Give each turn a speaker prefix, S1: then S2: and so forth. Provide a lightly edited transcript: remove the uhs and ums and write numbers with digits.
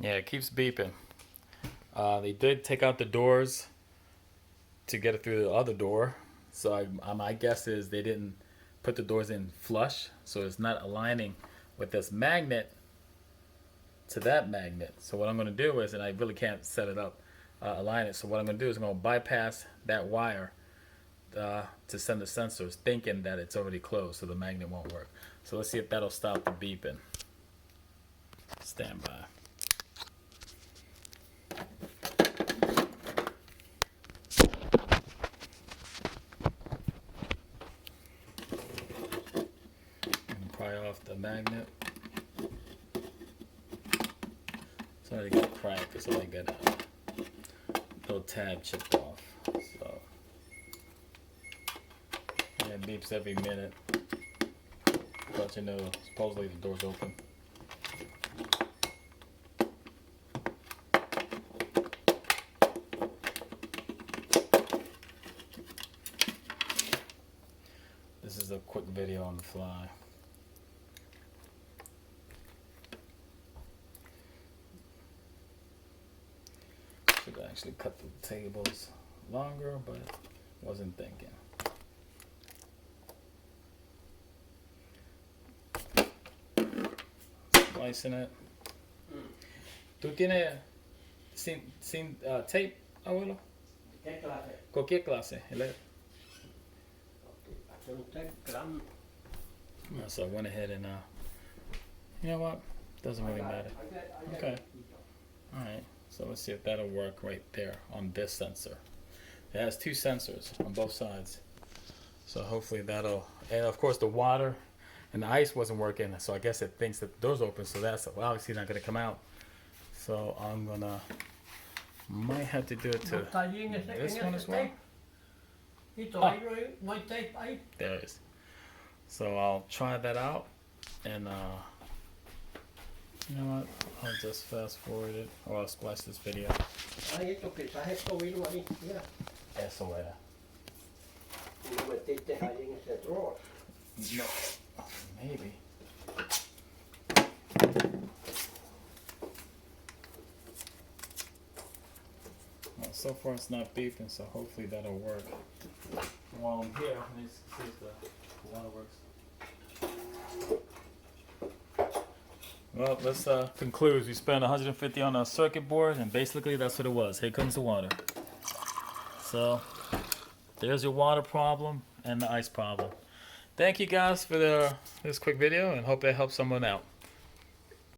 S1: Yeah, it keeps beeping. They did take out the doors to get it through the other door. So my guess is they didn't put the doors in flush, so it's not aligning with this magnet to that magnet. So what I'm going to do is, and I really can't set it up, align it. So what I'm going to do is I'm going to bypass that wire to send the sensors, thinking that it's already closed, so the magnet won't work. So let's see if that'll stop the beeping. Stand by. Pry off the magnet. It's already got cracked. It's only got a little tab chipped off. So yeah, it beeps every minute. But you know, supposedly the door's open. This is a quick video on the fly. Should actually cut the tables longer, but wasn't thinking. Splicing it. ¿Tú tienes sin tape, abuelo?
S2: ¿Qué clase?
S1: Cualquier clase.
S2: Hace un tape grande.
S1: So I went ahead and, you know what? Doesn't really matter. Okay. Alright, so let's see if that'll work right there on this sensor. It has two sensors on both sides. So hopefully that'll, and of course the water and the ice wasn't working, so I guess it thinks that the door's open, so that's obviously not gonna come out. So I'm gonna, might have to do it to this one as well. There it is. So I'll try that out, and you know what? I'll just fast forward it, or I'll splice this video. Eso era. No, maybe. Well, so far it's not beeping, so hopefully that'll work. While I'm here, let's see if the water works. Well, let's conclude. We spent 150 on a circuit board, and basically that's what it was. Here comes the water. So there's your water problem and the ice problem. Thank you guys for this quick video, and hope that helps someone out.